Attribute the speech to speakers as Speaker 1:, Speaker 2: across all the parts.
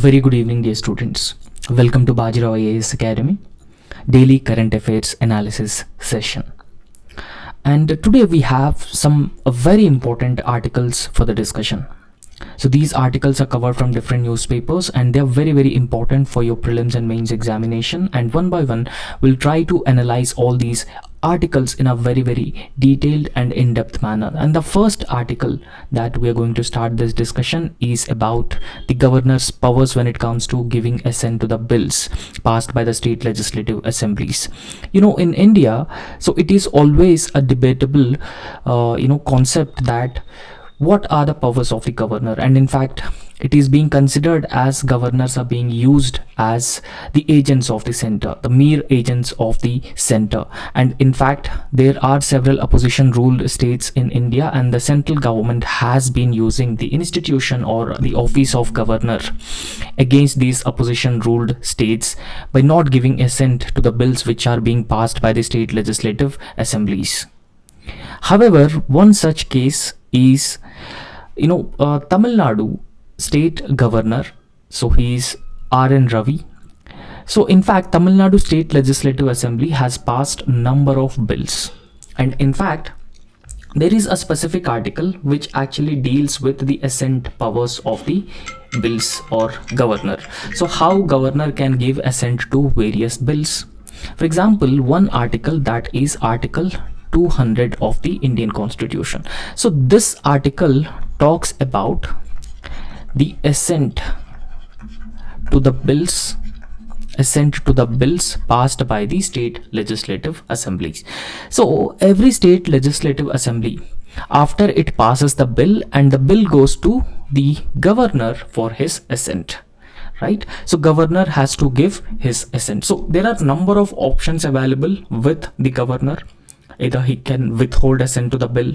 Speaker 1: Very good evening, dear students. Welcome to Bajirao IAS Academy daily current affairs analysis session. And today we have some very important articles for the discussion. So these articles are covered from different newspapers and they are very important for your prelims and mains examination, and one by one we'll try to analyze all these articles in a very detailed and in-depth manner. And the first article that we are going to start this discussion is about the governor's powers when it comes to giving assent to the bills passed by the state legislative assemblies. In India, so it is always a debatable concept that what are the powers of the governor, and in fact it is being considered as governors are being used as the agents of the center, the mere agents of the center. And in fact there are several opposition ruled states in India, and the central government has been using the institution or the office of governor against these opposition ruled states by not giving assent to the bills which are being passed by the state legislative assemblies. However, one such case is Tamil Nadu state governor. So he is R.N. Ravi. So in fact Tamil Nadu state legislative assembly has passed number of bills, and in fact there is a specific article which actually deals with the assent powers of the bills or governor. So how governor can give assent to various bills. For example, one article, that is article 200 of the Indian Constitution. So this article talks about the assent to the bills passed by the state legislative assemblies. So every state legislative assembly, after it passes the bill, and the bill goes to the governor for his assent, right? So governor has to give his assent. So there are number of options available with the governor. Either he can withhold assent to the bill,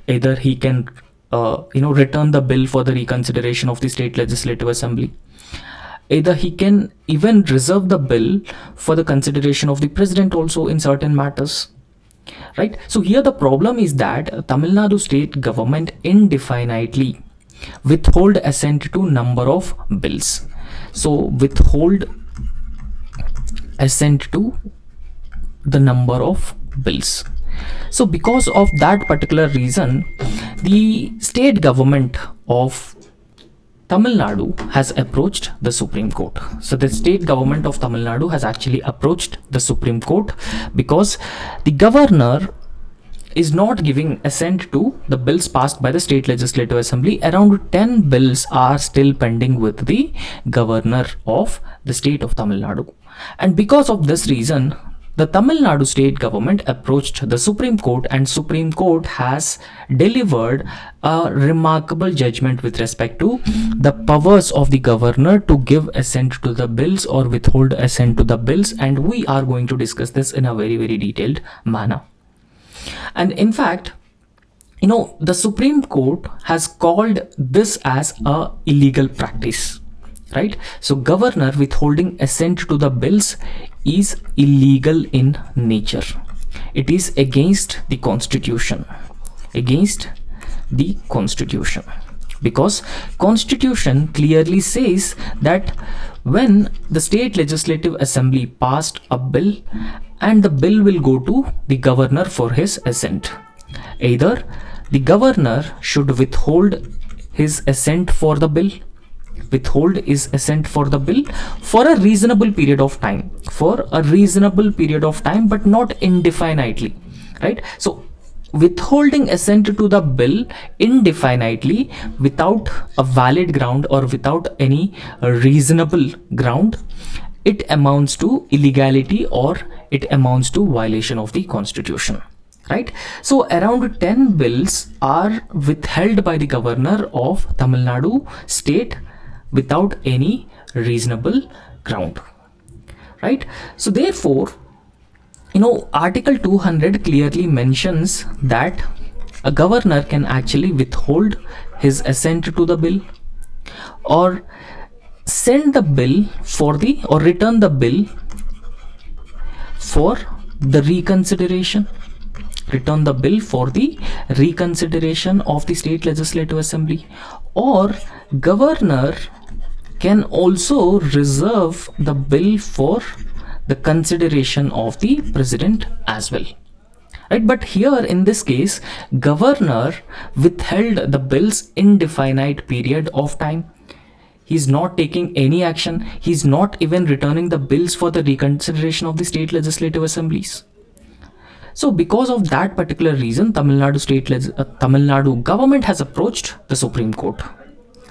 Speaker 1: either he can return the bill for the reconsideration of the state legislative assembly, either he can even reserve the bill for the consideration of the president also in certain matters, right? So here the problem is that Tamil Nadu state government indefinitely withhold assent to number of bills. So withhold assent to the number of bills. So because of that particular reason, the state government of Tamil Nadu has approached the Supreme Court. So the state government of Tamil Nadu has actually approached the Supreme Court because the governor is not giving assent to the bills passed by the state legislative assembly. Around 10 bills are still pending with the governor of the state of Tamil Nadu. And because of this reason, the Tamil Nadu state government approached the Supreme Court, and Supreme Court has delivered a remarkable judgment with respect to the powers of the governor to give assent to the bills or withhold assent to the bills, and we are going to discuss this in a very detailed manner. And in fact, the Supreme Court has called this as a illegal practice, right? So governor withholding assent to the bills is illegal in nature. It is against the constitution, because constitution clearly says that when the state legislative assembly passed a bill, and the bill will go to the governor for his assent, either the governor should withhold his assent for the bill, withhold his assent for the bill for a reasonable period of time, but not indefinitely, right? So withholding assent to the bill indefinitely without a valid ground or without any reasonable ground, it amounts to illegality or it amounts to violation of the constitution, right? So around 10 bills are withheld by the governor of Tamil Nadu state without any reasonable ground, right? So therefore, Article 200 clearly mentions that a governor can actually withhold his assent to the bill, or send the bill for the, or return the bill for the reconsideration, of the state legislative assembly, or governor can also reserve the bill for the consideration of the president as well. Right, but here in this case, governor withheld the bill's indefinite period of time. He's not taking any action. He's not even returning the bills for the reconsideration of the state legislative assemblies. So because of that particular reason, Tamil Nadu government has approached the Supreme Court.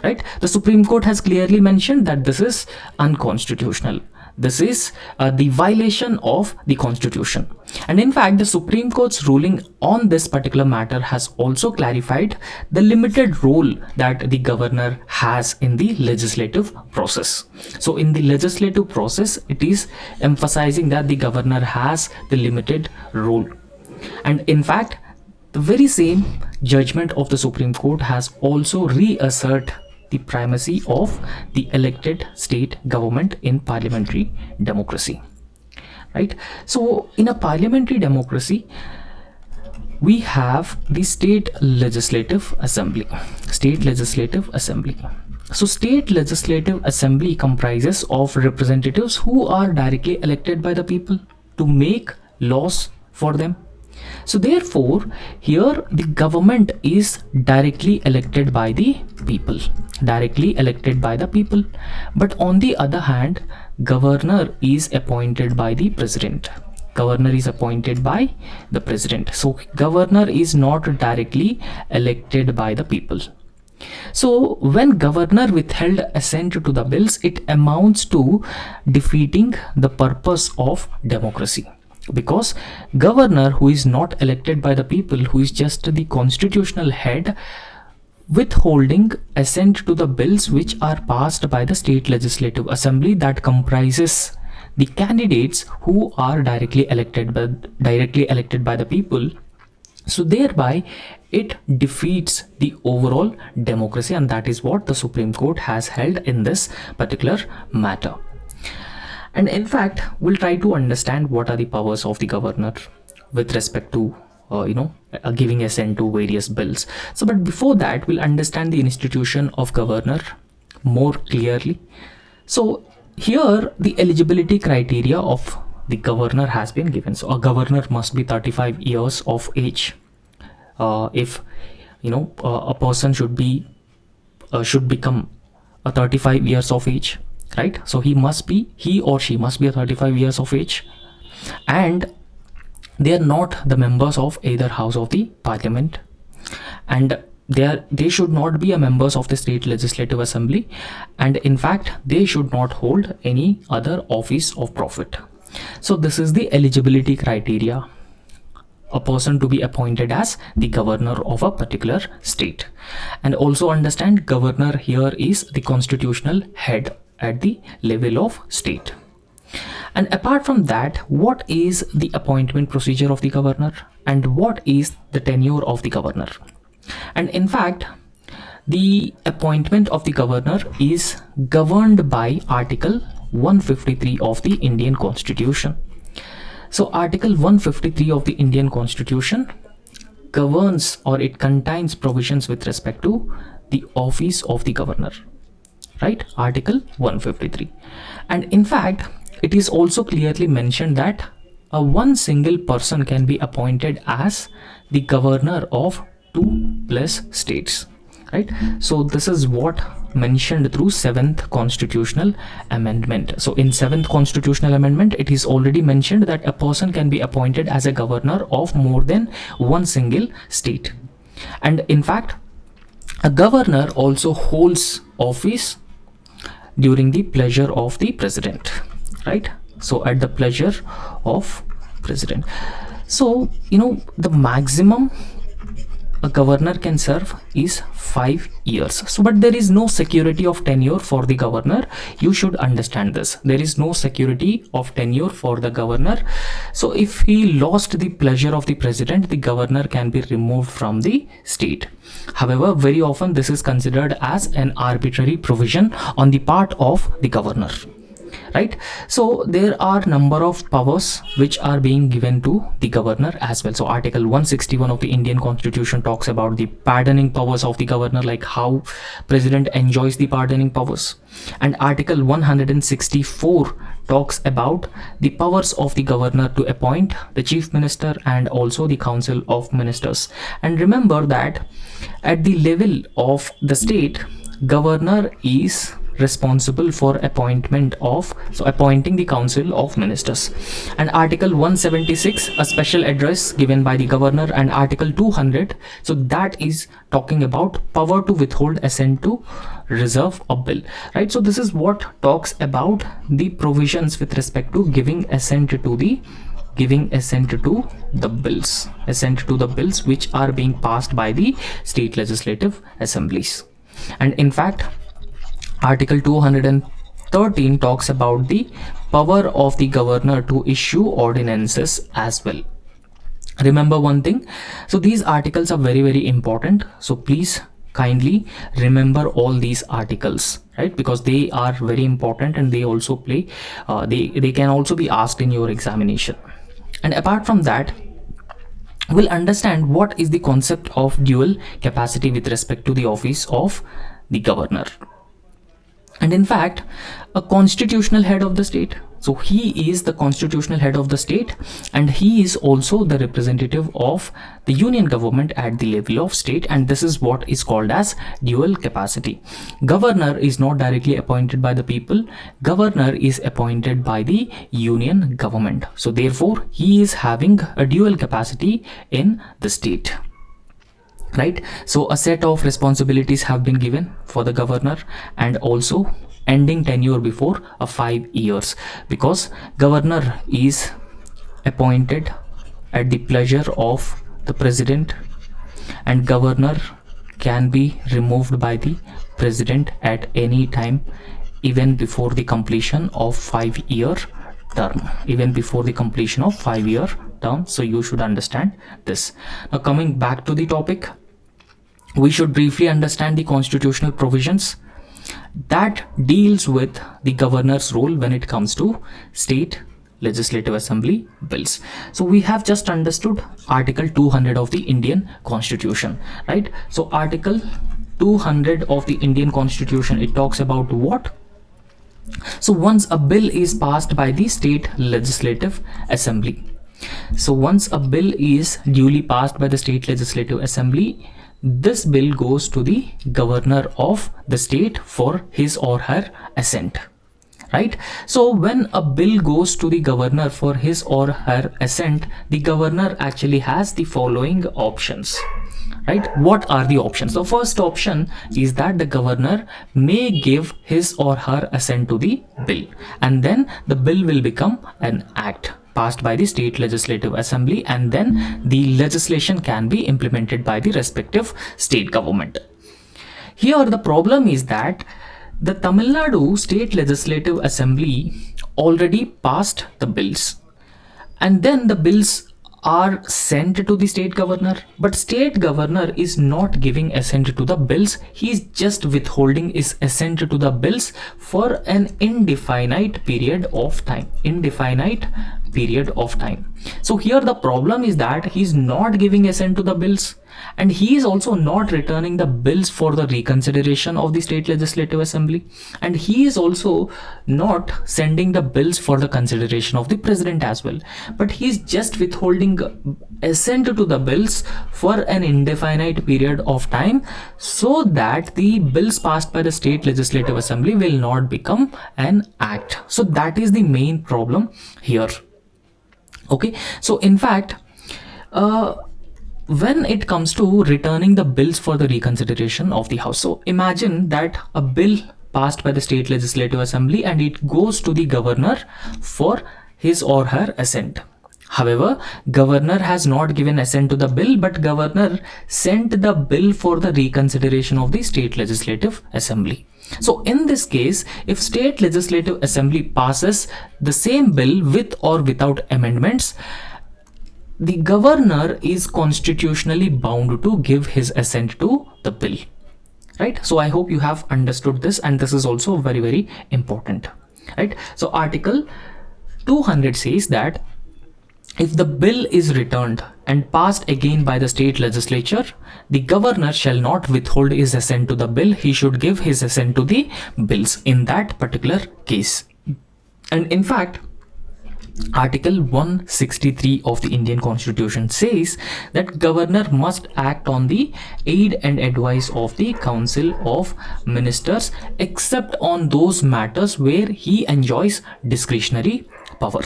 Speaker 1: Right? The Supreme Court has clearly mentioned that this is unconstitutional. This is the violation of the constitution. And in fact, the Supreme Court's ruling on this particular matter has also clarified the limited role that the governor has in the legislative process. So in the legislative process, it is emphasizing that the governor has the limited role. And in fact, the very same judgment of the Supreme Court has also reasserted the primacy of the elected state government in parliamentary democracy. Right? So in a parliamentary democracy, we have the state legislative assembly. State legislative assembly. So state legislative assembly comprises of representatives who are directly elected by the people to make laws for them. So therefore, here the government is directly elected by the people. Directly elected by the people. But on the other hand, governor is appointed by the president. Governor is appointed by the president. So governor is not directly elected by the people. So when governor withheld assent to the bills, it amounts to defeating the purpose of democracy. Because governor, who is not elected by the people, who is just the constitutional head, withholding assent to the bills which are passed by the state legislative assembly that comprises the candidates who are directly elected by the people. So thereby it defeats the overall democracy, and that is what the Supreme Court has held in this particular matter. And in fact, we'll try to understand what are the powers of the governor with respect to giving assent to various bills. So but before that, we'll understand the institution of governor more clearly. So here the eligibility criteria of the governor has been given. So a governor must be 35 years of age. If a person should become a 35 years of age, right? So he or she must be a 35 years of age, and they are not the members of either house of the parliament, and they should not be a members of the state legislative assembly, and in fact they should not hold any other office of profit. So this is the eligibility criteria, a person to be appointed as the governor of a particular state. And also understand, governor here is the constitutional head at the level of state. And apart from that, what is the appointment procedure of the governor, and what is the tenure of the governor? And in fact, the appointment of the governor is governed by Article 153 of the Indian Constitution. So Article 153 of the Indian Constitution governs, or it contains provisions with respect to the office of the governor. Right? Article 153. And in fact, it is also clearly mentioned that one single person can be appointed as the governor of 2+ states. Right? So this is what mentioned through 7th constitutional amendment. So in 7th constitutional amendment, it is already mentioned that a person can be appointed as a governor of more than one single state. And in fact, a governor also holds office during the pleasure of the president, right? So at the pleasure of president. So the maximum a governor can serve is 5 years. So but there is no security of tenure for the governor. You should understand this. There is no security of tenure for the governor. So if he lost the pleasure of the president, the governor can be removed from the state. However, very often this is considered as an arbitrary provision on the part of the governor. right? So there are number of powers which are being given to the governor as well. So article 161 of the Indian Constitution talks about the pardoning powers of the governor, like how president enjoys the pardoning powers. And article 164 talks about the powers of the governor to appoint the chief minister and also the council of ministers. And remember that at the level of the state, governor is responsible for appointing the council of ministers. And article 176, a special address given by the governor. And article 200, so that is talking about power to withhold assent to reserve a bill, right? So this is what talks about the provisions with respect to giving assent to the bills which are being passed by the state legislative assemblies. And in fact, article 213 talks about the power of the governor to issue ordinances as well. Remember one thing, so these articles are very, very important, so please kindly remember all these articles, right? Because they are very important and they also play they can also be asked in your examination. And apart from that, we'll understand what is the concept of dual capacity with respect to the office of the governor. And in fact, a constitutional head of the state, so he is the constitutional head of the state, and he is also the representative of the union government at the level of state, and this is what is called as dual capacity. Governor is not directly appointed by the people, governor is appointed by the union government, so therefore he is having a dual capacity in the state, right? So a set of responsibilities have been given for the governor, and also ending tenure before 5 years, because governor is appointed at the pleasure of the president, and governor can be removed by the president at any time, even before the completion of 5-year term, so you should understand this. Now coming back to the topic, we should briefly understand the constitutional provisions that deals with the governor's role when it comes to state legislative assembly bills. So we have just understood article 200 of the Indian Constitution, right? So article 200 of the Indian Constitution, it talks about what? So once a bill is passed by the state legislative assembly, so once a bill is duly passed by the state legislative assembly, this bill goes to the governor of the state for his or her assent, right? So when a bill goes to the governor for his or her assent, the governor actually has the following options, right? What are the options? The first option is that the governor may give his or her assent to the bill, and then the bill will become an act passed by the state legislative assembly, and then the legislation can be implemented by the respective state government. Here the problem is that the Tamil Nadu state legislative assembly already passed the bills, and then the bills are sent to the state governor, but state governor is not giving assent to the bills. He is just withholding his assent to the bills for an indefinite period of time. So here the problem is that he is not giving assent to the bills, and he is also not returning the bills for the reconsideration of the state legislative assembly, and he is also not sending the bills for the consideration of the president as well, but he is just withholding assent to the bills for an indefinite period of time, so that the bills passed by the state legislative assembly will not become an act. So that is the main problem here. Okay, so in fact, when it comes to returning the bills for the reconsideration of the house, so imagine that a bill passed by the state legislative assembly and it goes to the governor for his or her assent. However, governor has not given assent to the bill, but governor sent the bill for the reconsideration of the state legislative assembly. So in this case, if state legislative assembly passes the same bill with or without amendments, the governor is constitutionally bound to give his assent to the bill, right? So I hope you have understood this, and this is also very, very important. right? So Article 200 says that if the bill is returned and passed again by the state legislature, the governor shall not withhold his assent to the bill. He should give his assent to the bills in that particular case. And in fact, Article 163 of the Indian Constitution says that governor must act on the aid and advice of the Council of Ministers except on those matters where he enjoys discretionary power.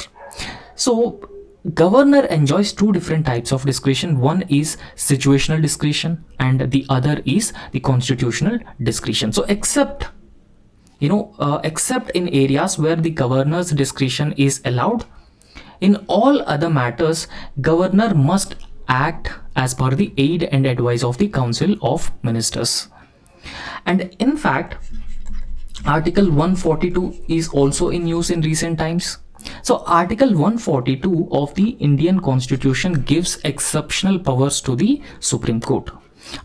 Speaker 1: So governor enjoys two different types of discretion. One is situational discretion and the other is the constitutional discretion. So except in areas where the governor's discretion is allowed, in all other matters, governor must act as per the aid and advice of the Council of Ministers. And in fact, Article 142 is also in use in recent times. So Article 142 of the Indian Constitution gives exceptional powers to the Supreme Court.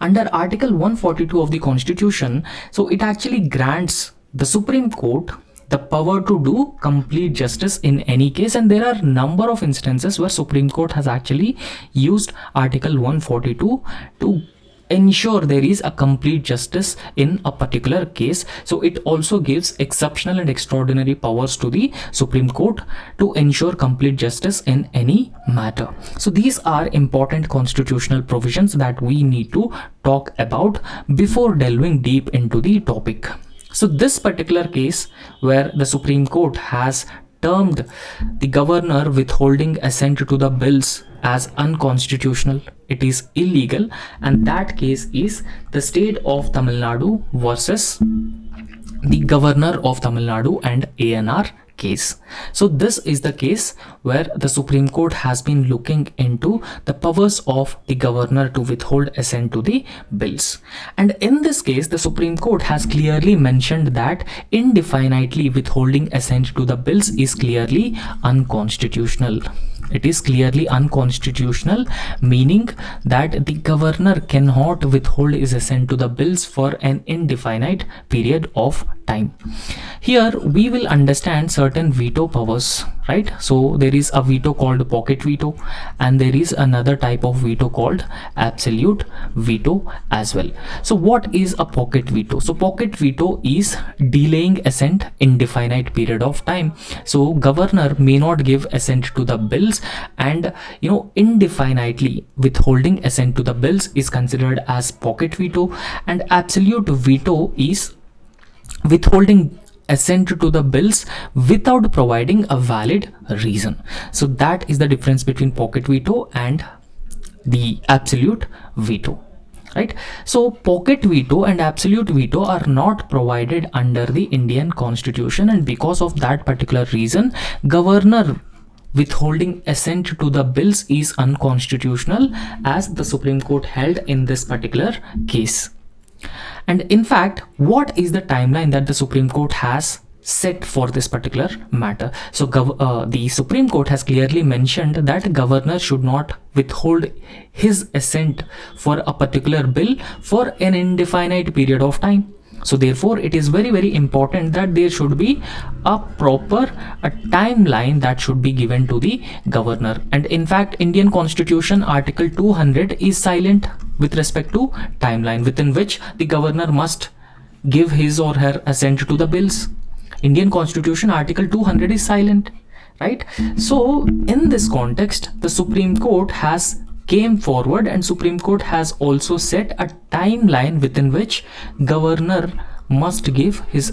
Speaker 1: Under Article 142 of the Constitution, so it actually grants the Supreme Court the power to do complete justice in any case, and there are a number of instances where Supreme Court has actually used Article 142 to ensure there is a complete justice in a particular case. So it also gives exceptional and extraordinary powers to the Supreme Court to ensure complete justice in any matter. So these are important constitutional provisions that we need to talk about before delving deep into the topic. So this particular case where the Supreme Court has termed the governor withholding assent to the bills as unconstitutional, it is illegal, and that case is the state of Tamil Nadu versus the governor of Tamil Nadu and ANR case. So this is the case where the Supreme Court has been looking into the powers of the governor to withhold assent to the bills. And in this case, the Supreme Court has clearly mentioned that indefinitely withholding assent to the bills is clearly unconstitutional. It is clearly unconstitutional, meaning that the governor cannot withhold his assent to the bills for an indefinite period of time. Here we will understand certain veto powers, right? So there is a veto called pocket veto, and there is another type of veto called absolute veto as well. So what is a pocket veto? So pocket veto is delaying assent indefinite period of time. So governor may not give assent to the bills, and indefinitely withholding assent to the bills is considered as pocket veto, and absolute veto is withholding assent to the bills without providing a valid reason. So that is the difference between pocket veto and the absolute veto, right? So pocket veto and absolute veto are not provided under the Indian Constitution, and because of that particular reason, governor withholding assent to the bills is unconstitutional, as the Supreme Court held in this particular case. And in fact, what is the timeline that the Supreme Court has set for this particular matter? So the Supreme Court has clearly mentioned that governor should not withhold his assent for a particular bill for an indefinite period of time. So therefore, it is very, very important that there should be a timeline that should be given to the governor. And in fact, Indian Constitution Article 200 is silent with respect to timeline within which the governor must give his or her assent to the bills. Indian Constitution Article 200 is silent, right? So in this context, the Supreme Court has came forward, and Supreme Court has also set a timeline within which governor must give his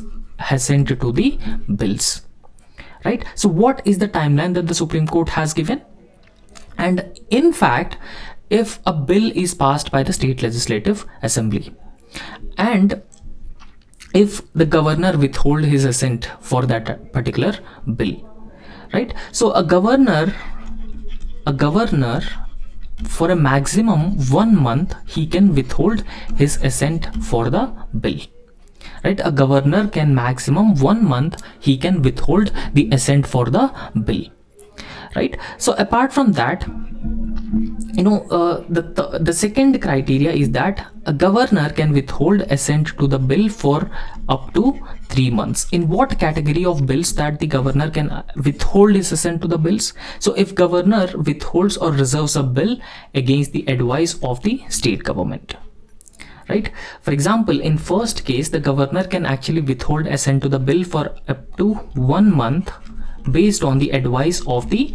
Speaker 1: assent to the bills, right? So what is the timeline that the Supreme Court has given? And in fact, if a bill is passed by the state legislative assembly, and if the governor withhold his assent for that particular bill, right? So a governor for a maximum 1 month, he can withhold his assent for the bill, right? A governor can maximum 1 month, he can withhold the assent for the bill, right? So apart from that, the second criteria is that a governor can withhold assent to the bill for up to 3 months. In what category of bills that the governor can withhold his assent to the bills? So if governor withholds or reserves a bill against the advice of the state government, right? For example, in first case, the governor can actually withhold assent to the bill for up to 1 month based on the advice of the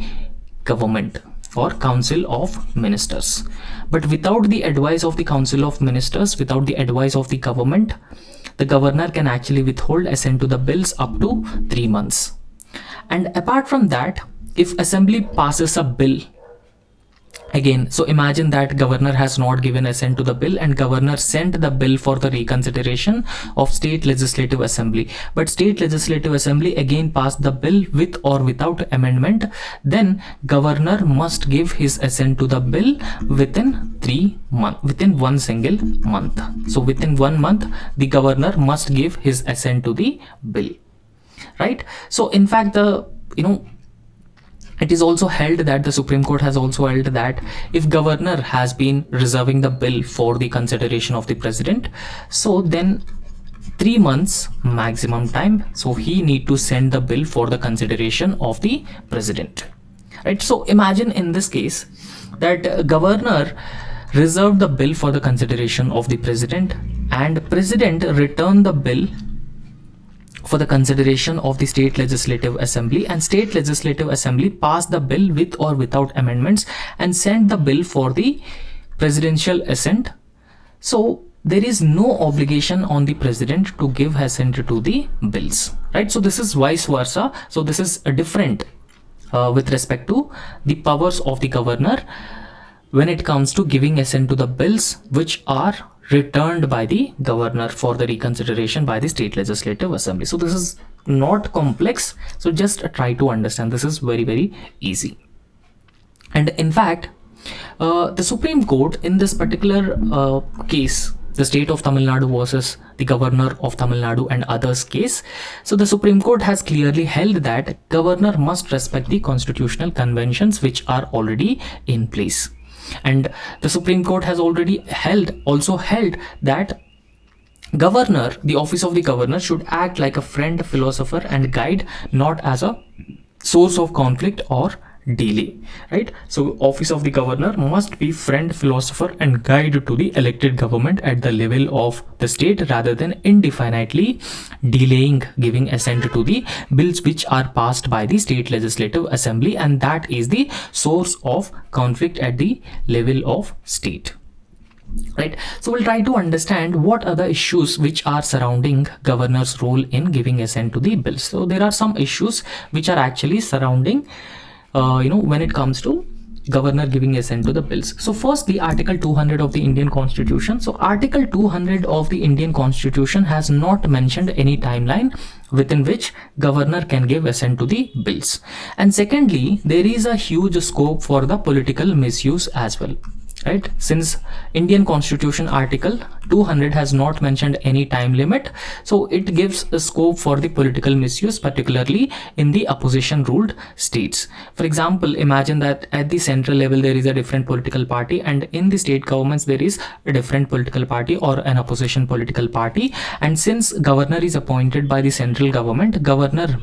Speaker 1: government or council of ministers. But without the advice of the council of ministers, without the advice of the government, the governor can actually withhold assent to the bills up to 3 months. And apart from that, if assembly passes a bill, again, so imagine that governor has not given assent to the bill and governor sent the bill for the reconsideration of state legislative assembly, but state legislative assembly again passed the bill with or without amendment, then governor must give his assent to the bill within 3 months, within one single month. So within 1 month the governor must give his assent to the bill, right? So in fact, it is also held that the Supreme Court has also held that if governor has been reserving the bill for the consideration of the president, so then 3 months maximum time, so he need to send the bill for the consideration of the president, right? So imagine in this case that governor reserved the bill for the consideration of the president and president returned the bill for the consideration of the state legislative assembly, and state legislative assembly passed the bill with or without amendments and sent the bill for the presidential assent. So there is no obligation on the president to give assent to the bills, right? So this is vice versa. So this is a different with respect to the powers of the governor when it comes to giving assent to the bills which are returned by the governor for the reconsideration by the state legislative assembly. So this is not complex, so just try to understand. This is very, very easy. And in fact, the Supreme Court in this particular case, the state of Tamil Nadu versus the governor of Tamil Nadu and others case, so the Supreme Court has clearly held that governor must respect the constitutional conventions which are already in place. And the Supreme Court has already also held that governor, the office of the governor, should act like a friend, philosopher and guide, not as a source of conflict or delay, right? So office of the governor must be friend, philosopher and guide to the elected government at the level of the state rather than indefinitely delaying giving assent to the bills which are passed by the state legislative assembly, and that is the source of conflict at the level of state, right? So we'll try to understand what are the issues which are surrounding governor's role in giving assent to the bills. So there are some issues which are actually surrounding when it comes to governor giving assent to the bills. So first, the Article 200 of the Indian Constitution. So Article 200 of the Indian Constitution has not mentioned any timeline within which governor can give assent to the bills. And secondly, there is a huge scope for the political misuse as well, right? Since Indian Constitution Article 200 has not mentioned any time limit, so it gives a scope for the political misuse, particularly in the opposition ruled states. For example, imagine that at the central level there is a different political party, and in the state governments there is a different political party or an opposition political party, and since governor is appointed by the central government, governor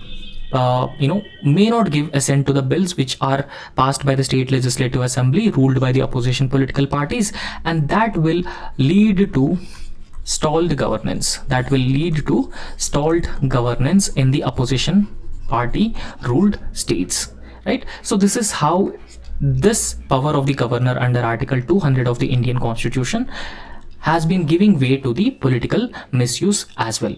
Speaker 1: may not give assent to the bills which are passed by the state legislative assembly ruled by the opposition political parties, and that will lead to stalled governance. That will lead to stalled governance in the opposition party ruled states, right? So this is how this power of the governor under Article 200 of the Indian Constitution has been giving way to the political misuse as well.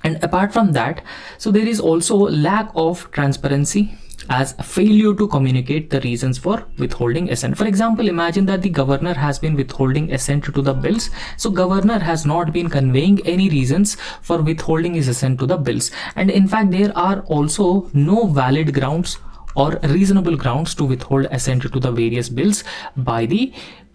Speaker 1: And apart from that, so there is also lack of transparency as failure to communicate the reasons for withholding assent. For example, imagine that the governor has been withholding assent to the bills. So governor has not been conveying any reasons for withholding his assent to the bills. And in fact, there are also no valid grounds or reasonable grounds to withhold assent to the various bills by the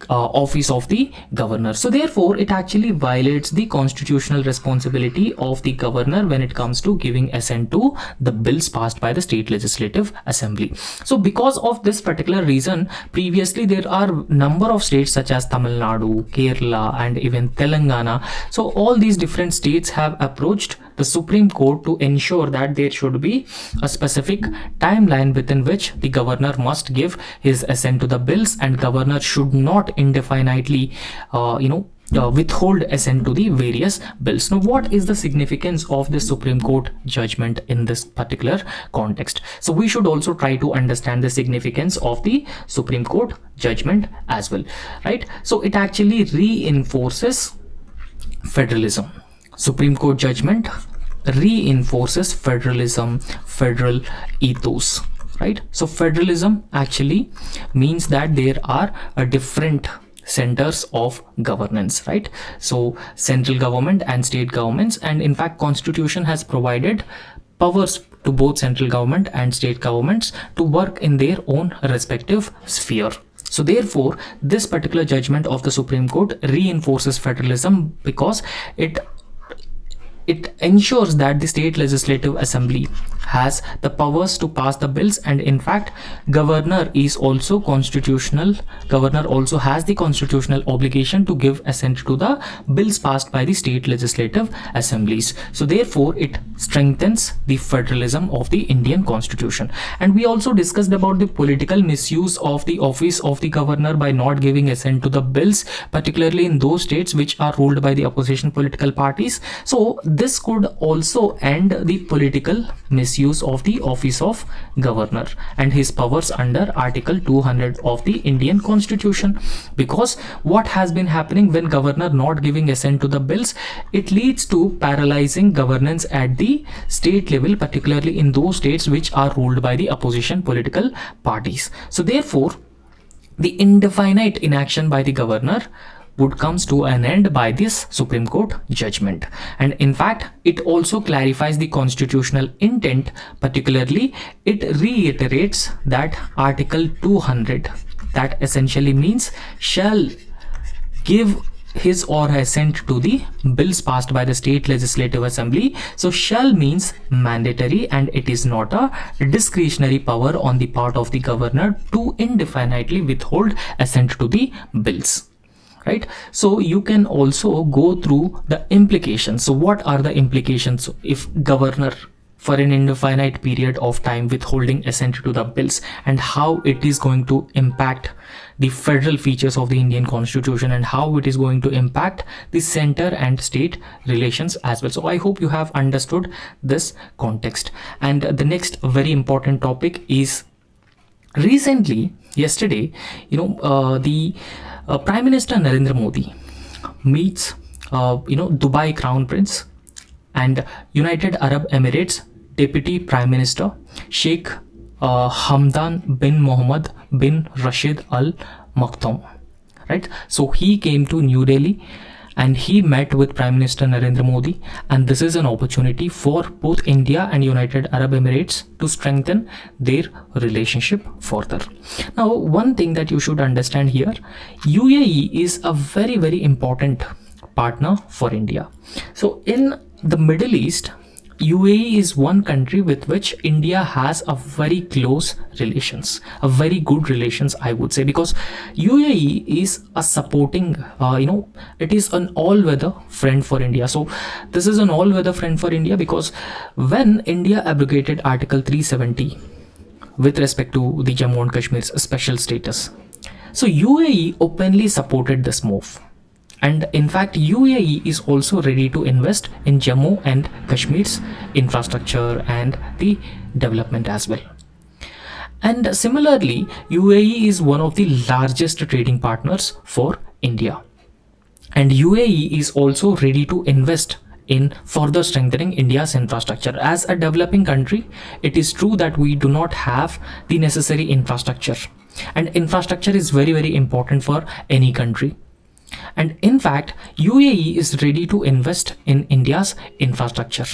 Speaker 1: office of the governor. So therefore it actually violates the constitutional responsibility of the governor when it comes to giving assent to the bills passed by the state legislative assembly. So because of this particular reason, previously there are number of states such as Tamil Nadu, Kerala and even Telangana. So all these different states have approached the Supreme Court to ensure that there should be a specific timeline within which the governor must give his assent to the bills, and governor should not indefinitely withhold assent to the various bills. Now what is the significance of this Supreme Court judgment in this particular context? So we should also try to understand the significance of the Supreme Court judgment as well, right? So it actually reinforces federalism. Supreme Court judgment reinforces federalism, federal ethos, right? So federalism actually means that there are different centers of governance, right? So central government and state governments, and in fact constitution has provided powers to both central government and state governments to work in their own respective sphere. So therefore this particular judgment of the Supreme Court reinforces federalism because it ensures that the state legislative assembly has the powers to pass the bills, and in fact governor also has the constitutional obligation to give assent to the bills passed by the state legislative assemblies. So therefore it strengthens the federalism of the Indian constitution. And we also discussed about the political misuse of the office of the governor by not giving assent to the bills, particularly in those states which are ruled by the opposition political parties. So this could also end the political misuse of the office of governor and his powers under Article 200 of the Indian Constitution. Because what has been happening when governor not giving assent to the bills, it leads to paralyzing governance at the state level, particularly in those states which are ruled by the opposition political parties. So therefore the indefinite inaction by the governor would comes to an end by this Supreme Court judgment. And in fact it also clarifies the constitutional intent, particularly it reiterates that Article 200, that essentially means shall give his or her assent to the bills passed by the state legislative assembly. So shall means mandatory, and it is not a discretionary power on the part of the governor to indefinitely withhold assent to the bills, right? So you can also go through the implications. So what are the implications if governor for an indefinite period of time withholding assent to the bills, and how it is going to impact the federal features of the Indian Constitution, and how it is going to impact the center and state relations as well. So I hope you have understood this context. And the next very important topic is recently, yesterday, the Prime Minister Narendra Modi meets Dubai Crown Prince and United Arab Emirates Deputy Prime Minister Sheikh Hamdan bin Mohammed bin Rashid Al Maktoum, right? So he came to New Delhi and he met with Prime Minister Narendra Modi, and this is an opportunity for both India and United Arab Emirates to strengthen their relationship further. Now, one thing that you should understand here, UAE is a very, very important partner for India. So in the Middle East, UAE is one country with which India has a very close relations, a very good relations, I would say, because UAE is a supporting, it is an all-weather friend for India. So this is an all-weather friend for India because when India abrogated Article 370 with respect to the Jammu and Kashmir's special status, so UAE openly supported this move. And in fact, UAE is also ready to invest in Jammu and Kashmir's infrastructure and the development as well. And similarly, UAE is one of the largest trading partners for India. And UAE is also ready to invest in further strengthening India's infrastructure. As a developing country, it is true that we do not have the necessary infrastructure. And infrastructure is very, very important for any country. And in fact, UAE is ready to invest in India's infrastructure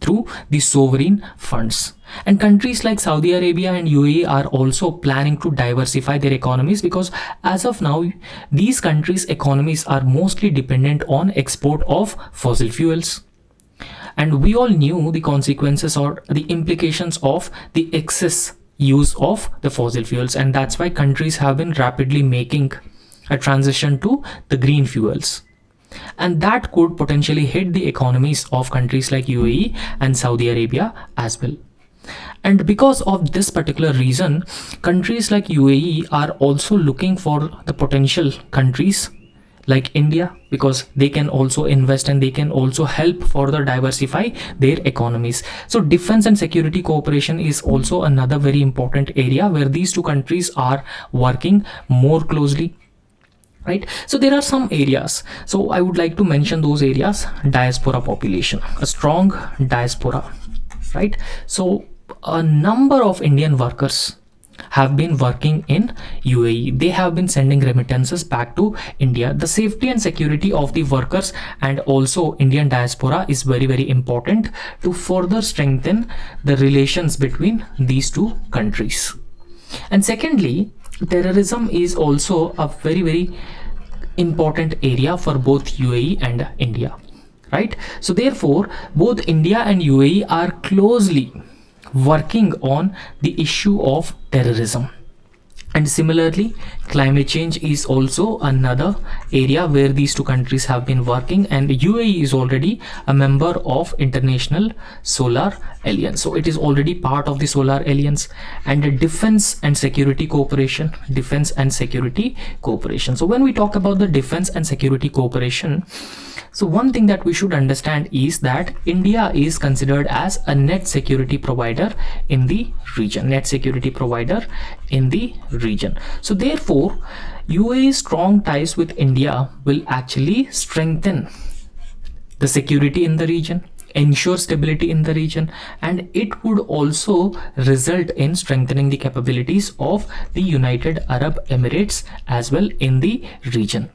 Speaker 1: through the sovereign funds. And countries like Saudi Arabia and UAE are also planning to diversify their economies, because as of now, these countries' economies are mostly dependent on export of fossil fuels. And we all knew the consequences or the implications of the excess use of the fossil fuels, and that's why countries have been rapidly making a transition to the green fuels, and that could potentially hit the economies of countries like UAE and Saudi Arabia as well. And because of this particular reason, countries like UAE are also looking for the potential countries like India, because they can also invest and they can also help further diversify their economies. So defense and security cooperation is also another very important area where these two countries are working more closely. Right, so there are some areas, so I would like to mention those areas. Diaspora population, a strong diaspora, right? So a number of Indian workers have been working in UAE. They have been sending remittances back to India. The safety and security of the workers and also Indian diaspora is very, very important to further strengthen the relations between these two countries. And secondly, terrorism is also a very, very important area for both UAE and India, right? So therefore, both India and UAE are closely working on the issue of terrorism. And similarly, climate change is also another area where these two countries have been working, and UAE is already a member of International Solar Alliance. So it is already part of the Solar Alliance. And the defense and security cooperation, defense and security cooperation. So when we talk about the defense and security cooperation, so one thing that we should understand is that India is considered as a net security provider in the region, net security provider in the region. So therefore, UAE's strong ties with India will actually strengthen the security in the region, ensure stability in the region, and it would also result in strengthening the capabilities of the United Arab Emirates as well in the region.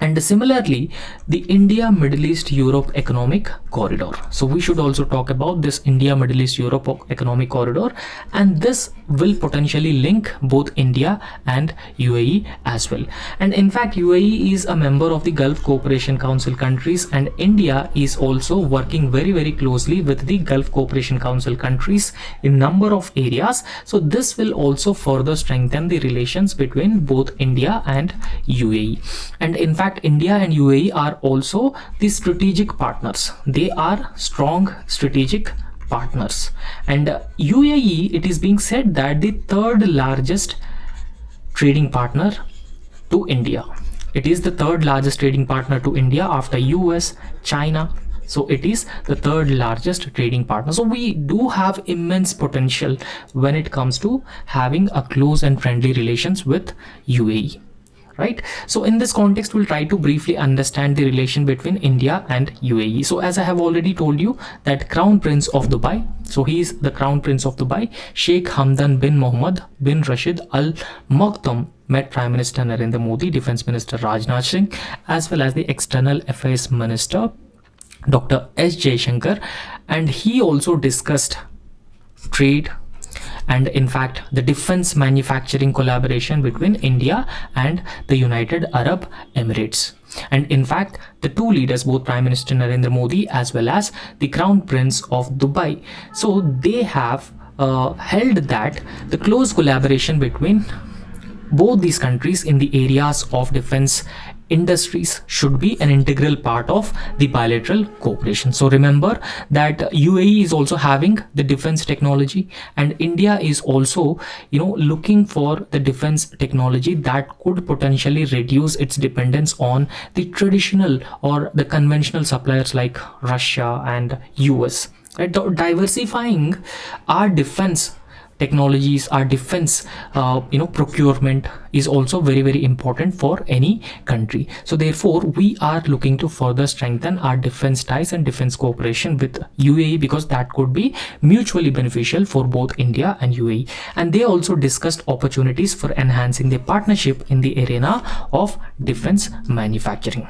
Speaker 1: And similarly, the India Middle East Europe economic corridor. So we should also talk about this India Middle East Europe economic corridor, and this will potentially link both India and UAE as well. And in fact, UAE is a member of the Gulf Cooperation Council countries, and India is also working very, very closely with the Gulf Cooperation Council countries in number of areas. So this will also further strengthen the relations between both India and UAE. And in fact, India and UAE are also the strategic partners. They are strong strategic partners. And UAE, it is being said that the third largest trading partner to India. It is the third largest trading partner to India after US, China. So it is the third largest trading partner. So we do have immense potential when it comes to having a close and friendly relations with UAE. Right, so in this context, we'll try to briefly understand the relation between India and UAE. So as I have already told you, that Crown Prince of Dubai, so he is the Crown Prince of Dubai, Sheikh Hamdan bin Mohammed bin Rashid Al Maktoum, met Prime Minister Narendra Modi, Defense Minister Rajnath Singh, as well as the External Affairs Minister Dr. S. Jaishankar, and he also discussed trade and in fact the defense manufacturing collaboration between India and the United Arab Emirates. And in fact, the two leaders, both Prime Minister Narendra Modi as well as the Crown Prince of Dubai, so they have held that the close collaboration between both these countries in the areas of defense industries should be an integral part of the bilateral cooperation. So remember that UAE is also having the defense technology, and India is also, looking for the defense technology that could potentially reduce its dependence on the traditional or the conventional suppliers like Russia and US. Right? Diversifying our defense technologies, our defense procurement is also very, very important for any country. So therefore, we are looking to further strengthen our defense ties and defense cooperation with UAE, because that could be mutually beneficial for both India and UAE. And they also discussed opportunities for enhancing their partnership in the arena of defense manufacturing.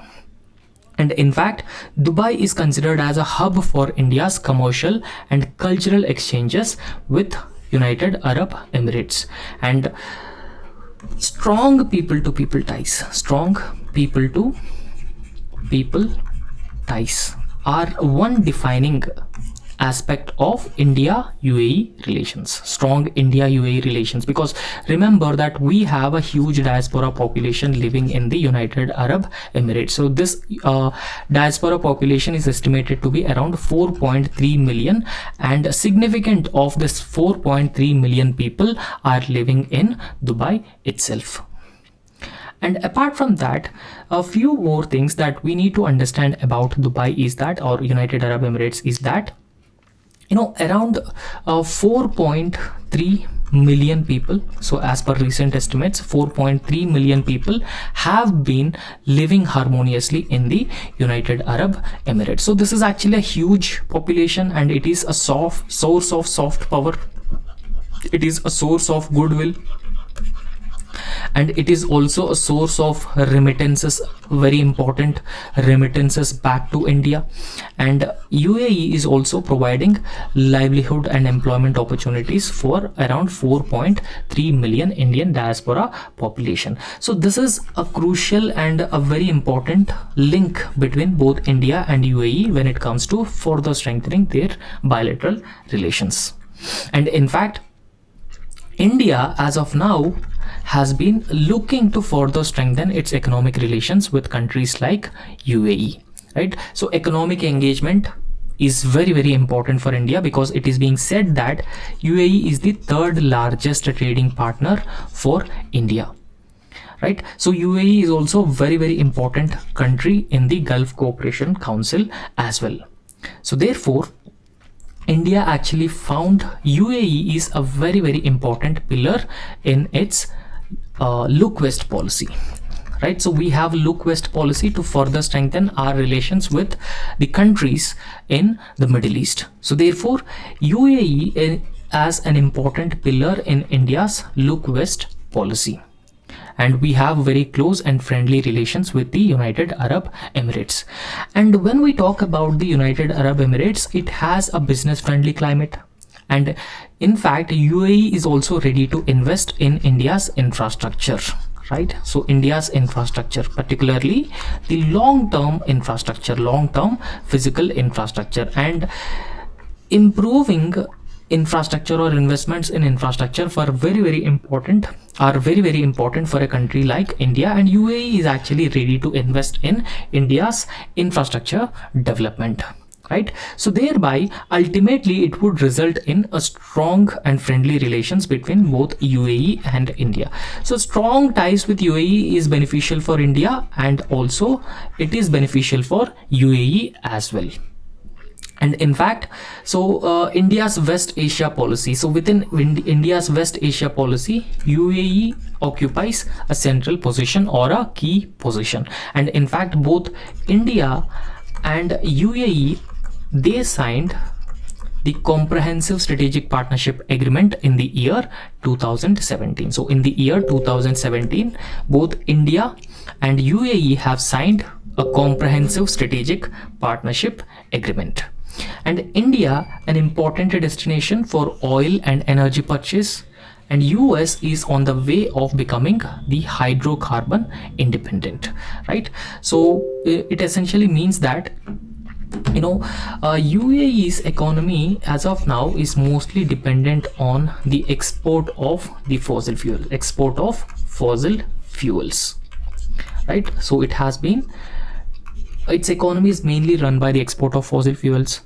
Speaker 1: And in fact, Dubai is considered as a hub for India's commercial and cultural exchanges with United Arab Emirates. And strong people to people ties, strong people to people ties are one defining aspect of India UAE relations, strong India UAE relations, because remember that we have a huge diaspora population living in the United Arab Emirates. So this diaspora population is estimated to be around 4.3 million, and a significant of this 4.3 million people are living in Dubai itself. And apart from that, a few more things that we need to understand about Dubai is that, or United Arab Emirates, is that around 4.3 million people, so as per recent estimates, 4.3 million people have been living harmoniously in the United Arab Emirates. So this is actually a huge population, and it is a source of soft power, it is a source of goodwill, and it is also a source of remittances, very important remittances back to India. And UAE is also providing livelihood and employment opportunities for around 4.3 million Indian diaspora population. So this is a crucial and a very important link between both India and UAE when it comes to further strengthening their bilateral relations. And in fact, India as of now has been looking to further strengthen its economic relations with countries like UAE, right? So economic engagement is very, very important for India, because it is being said that UAE is the third largest trading partner for India, right? So UAE is also very, very important country in the Gulf Cooperation Council as well. So therefore, India actually found UAE is a very, very important pillar in its look west policy, right? So we have look west policy to further strengthen our relations with the countries in the Middle East. So therefore, UAE as an important pillar in India's look west policy, and we have very close and friendly relations with the United Arab Emirates. And when we talk about the United Arab Emirates, it has a business friendly climate, and in fact UAE is also ready to invest in India's infrastructure, right? So India's infrastructure, particularly the long-term infrastructure, long-term physical infrastructure, and improving infrastructure or investments in infrastructure are very, very important for a country like India. And UAE is actually ready to invest in India's infrastructure development, right? So thereby ultimately it would result in a strong and friendly relations between both UAE and India. So strong ties with UAE is beneficial for India, and also it is beneficial for UAE as well. And in fact, so India's West Asia policy, so within India's West Asia policy, UAE occupies a central position or a key position. And in fact, both India and UAE, they signed the Comprehensive Strategic Partnership Agreement in the year 2017. So in the year 2017, both India and UAE have signed a Comprehensive Strategic Partnership Agreement. And India, an important destination for oil and energy purchase, and US is on the way of becoming the hydrocarbon independent, right? So it essentially means that UAE's economy as of now is mostly dependent on the export of the fossil fuels, right? So its economy is mainly run by the export of fossil fuels.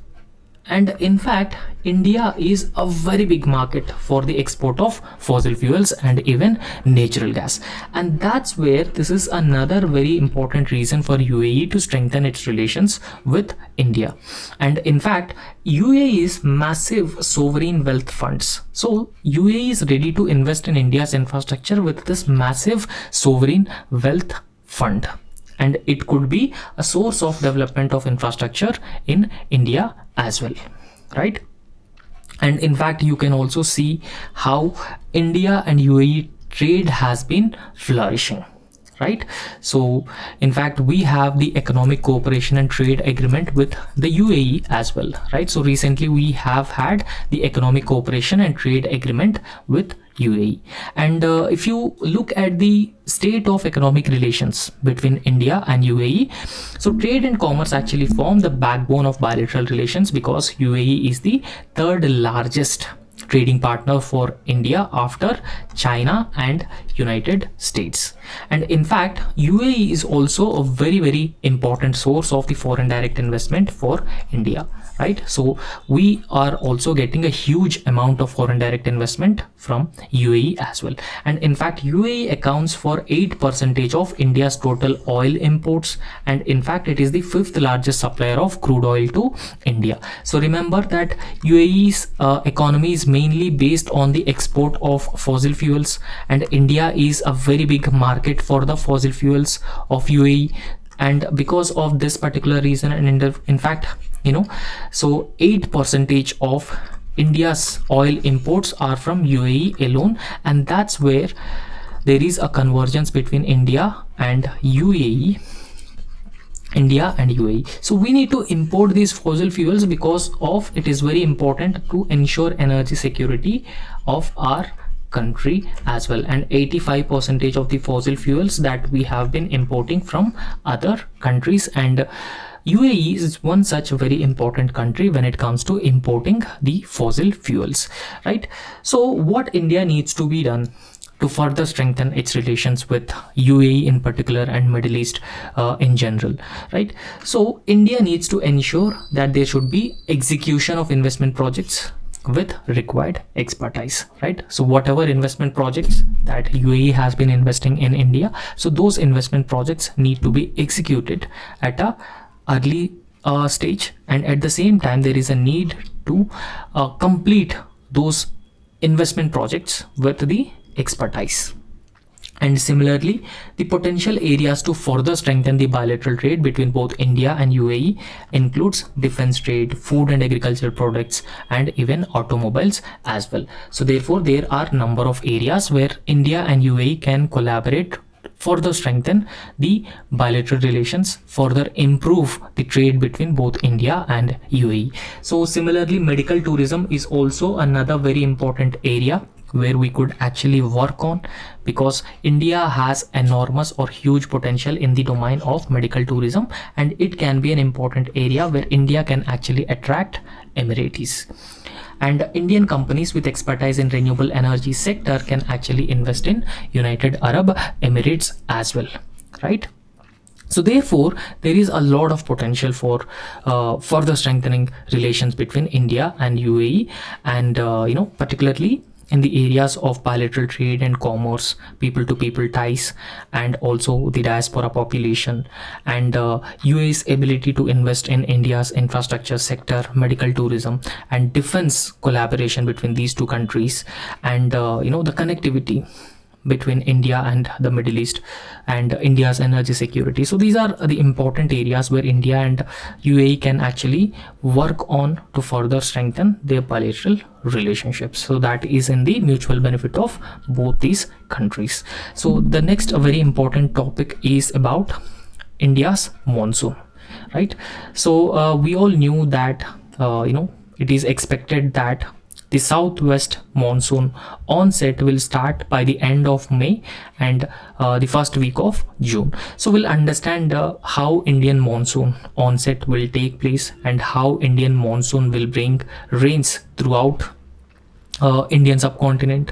Speaker 1: And in fact, India is a very big market for the export of fossil fuels and even natural gas. And that's where this is another very important reason for UAE to strengthen its relations with India. And in fact, UAE's massive sovereign wealth funds. So UAE is ready to invest in India's infrastructure with this massive sovereign wealth fund. And it could be a source of development of infrastructure in India as well, right? And in fact, you can also see how India and UAE trade has been flourishing, right? So in fact, we have the economic cooperation and trade agreement with the UAE as well, right? So recently we have had the economic cooperation and trade agreement with UAE. And if you look at the state of economic relations between India and UAE, so trade and commerce actually form the backbone of bilateral relations, because UAE is the third largest trading partner for India after China and United States. And in fact, UAE is also a very important source of the foreign direct investment for India, right? So we are also getting a huge amount of foreign direct investment from UAE as well. And in fact, UAE accounts for 8% of India's total oil imports, and in fact it is the fifth largest supplier of crude oil to India. So remember that UAE's economy is mainly based on the export of fossil fuels, and India is a very big market for the fossil fuels of UAE. And because of this particular reason, and in fact, so 8% of India's oil imports are from UAE alone, and that's where there is a convergence between India and UAE. So we need to import these fossil fuels because of it is very important to ensure energy security of our country as well. And 85% of the fossil fuels that we have been importing from other countries, and UAE is one such very important country when it comes to importing the fossil fuels, right? So what India needs to be done to further strengthen its relations with UAE in particular and Middle East in general, right? So India needs to ensure that there should be execution of investment projects with required expertise, right? So whatever investment projects that UAE has been investing in India, so those investment projects need to be executed at a early stage, and at the same time there is a need to complete those investment projects with the expertise. And similarly, the potential areas to further strengthen the bilateral trade between both India and UAE includes defense trade, food and agricultural products, and even automobiles as well. So therefore, there are number of areas where India and UAE can collaborate, further strengthen the bilateral relations, further improve the trade between both India and UAE. So similarly, medical tourism is also another very important area where we could actually work on, because India has enormous or huge potential in the domain of medical tourism, and it can be an important area where India can actually attract Emiratis. And Indian companies with expertise in renewable energy sector can actually invest in United Arab Emirates as well, right? So therefore, there is a lot of potential for further strengthening relations between India and UAE, and particularly in the areas of bilateral trade and commerce, people-to-people ties, and also the diaspora population, and UAE's ability to invest in India's infrastructure sector, medical tourism, and defense collaboration between these two countries, and the connectivity between India and the Middle East, and India's energy security. So these are the important areas where India and UAE can actually work on to further strengthen their bilateral relationships. So that is in the mutual benefit of both these countries. So the next very important topic is about India's monsoon, right? So we all knew that it is expected that the southwest monsoon onset will start by the end of May and the first week of June. So we'll understand how Indian monsoon onset will take place, and how Indian monsoon will bring rains throughout Indian subcontinent,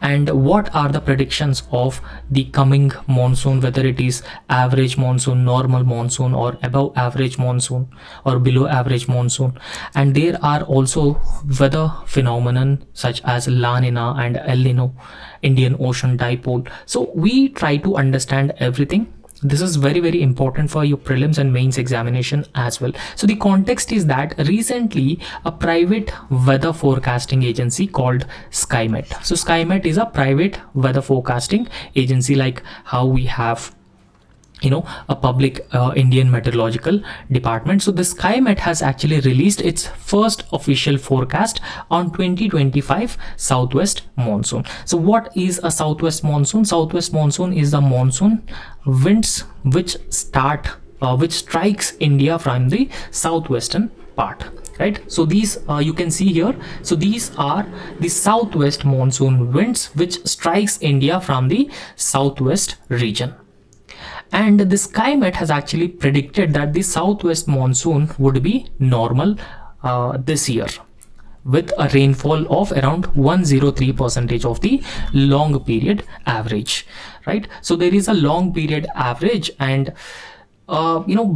Speaker 1: and what are the predictions of the coming monsoon, whether it is average monsoon, normal monsoon, or above average monsoon, or below average monsoon. And there are also weather phenomenon such as La Nina and El Nino, Indian Ocean dipole. So we try to understand everything. This is very important for your prelims and mains examination as well. So the context is that recently a private weather forecasting agency called SkyMet. So SkyMet is a private weather forecasting agency, like how we have a public Indian Meteorological Department. So the SkyMet has actually released its first official forecast on 2025 southwest monsoon. So what is a southwest monsoon? Southwest monsoon is the monsoon winds which strikes India from the southwestern part, right? So these you can see here, so these are the southwest monsoon winds which strikes India from the southwest region. And the SkyMet has actually predicted that the southwest monsoon would be normal this year, with a rainfall of around 103% of the long period average, right? So there is a long period average, and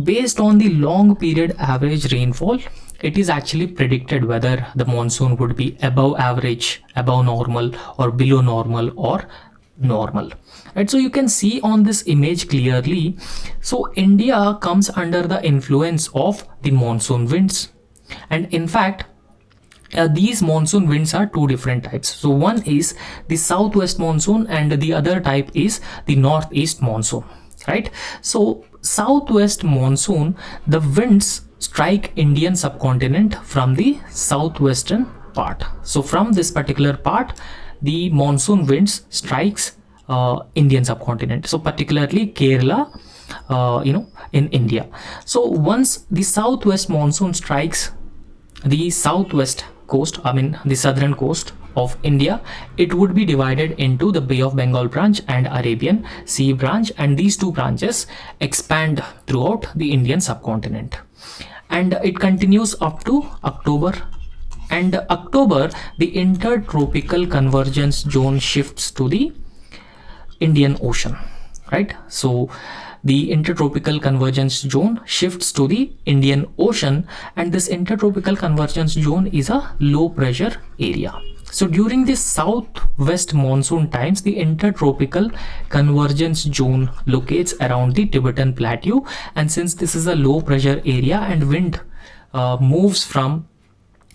Speaker 1: based on the long period average rainfall, it is actually predicted whether the monsoon would be above average, above normal, or below normal, or normal, right? So you can see on this image clearly, so India comes under the influence of the monsoon winds, and in fact these monsoon winds are two different types. So one is the southwest monsoon and the other type is the northeast monsoon, right? So southwest monsoon, the winds strike Indian subcontinent from the southwestern part. So from this particular part, the monsoon winds strikes Indian subcontinent, so particularly Kerala, in India. So once the southwest monsoon strikes the southwest coast, the southern coast of India, it would be divided into the Bay of Bengal branch and Arabian Sea branch, and these two branches expand throughout the Indian subcontinent, and it continues up to October. And October, the intertropical convergence zone shifts to the Indian Ocean, right? So the intertropical convergence zone shifts to the Indian Ocean, and this intertropical convergence zone is a low pressure area. So during the southwest monsoon times, the intertropical convergence zone locates around the Tibetan Plateau, and since this is a low pressure area and wind moves from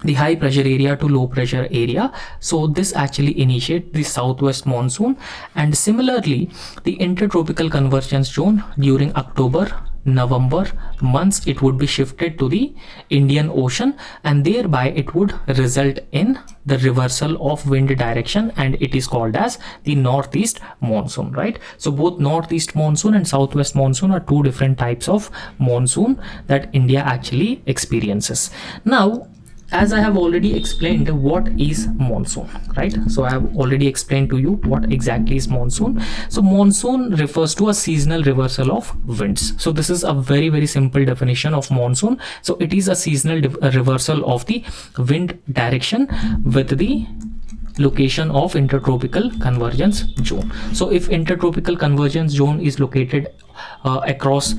Speaker 1: the high pressure area to low pressure area, so this actually initiates the southwest monsoon. And similarly, the intertropical convergence zone during October, November months, it would be shifted to the Indian Ocean, and thereby it would result in the reversal of wind direction, and it is called as the northeast monsoon, right? So both northeast monsoon and southwest monsoon are two different types of monsoon that India actually experiences. Now, as I have already explained what is monsoon, right? So I have already explained to you what exactly is monsoon. So monsoon refers to a seasonal reversal of winds. So this is a very, very simple definition of monsoon. So it is a seasonal reversal of the wind direction with the location of intertropical convergence zone. So if intertropical convergence zone is located across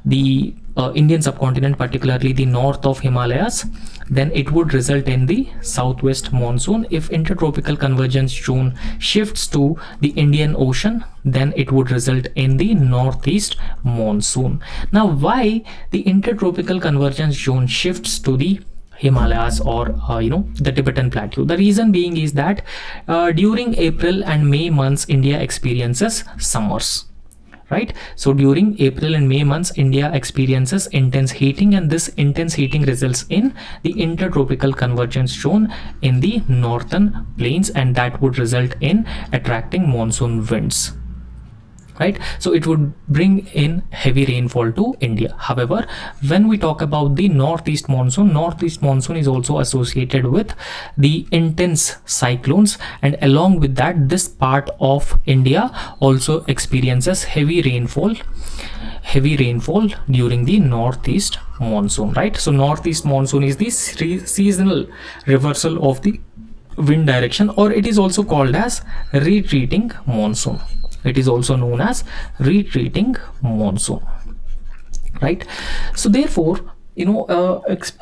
Speaker 1: the Indian subcontinent, particularly the north of Himalayas, then it would result in the southwest monsoon. If intertropical convergence zone shifts to the Indian Ocean, then it would result in the northeast monsoon. Now, why the intertropical convergence zone shifts to the Himalayas or the Tibetan Plateau? The reason being is that during April and May months, India experiences summers, right? So during April and May months, India experiences intense heating, and this intense heating results in the intertropical convergence zone in the northern plains, and that would result in attracting monsoon winds, right? So it would bring in heavy rainfall to India. However, when we talk about the northeast monsoon is also associated with the intense cyclones, and along with that, this part of India also experiences heavy rainfall during the northeast monsoon, right? So northeast monsoon is the seasonal reversal of the wind direction, or it is also called as retreating monsoon. It is also known as retreating monsoon, right? So therefore,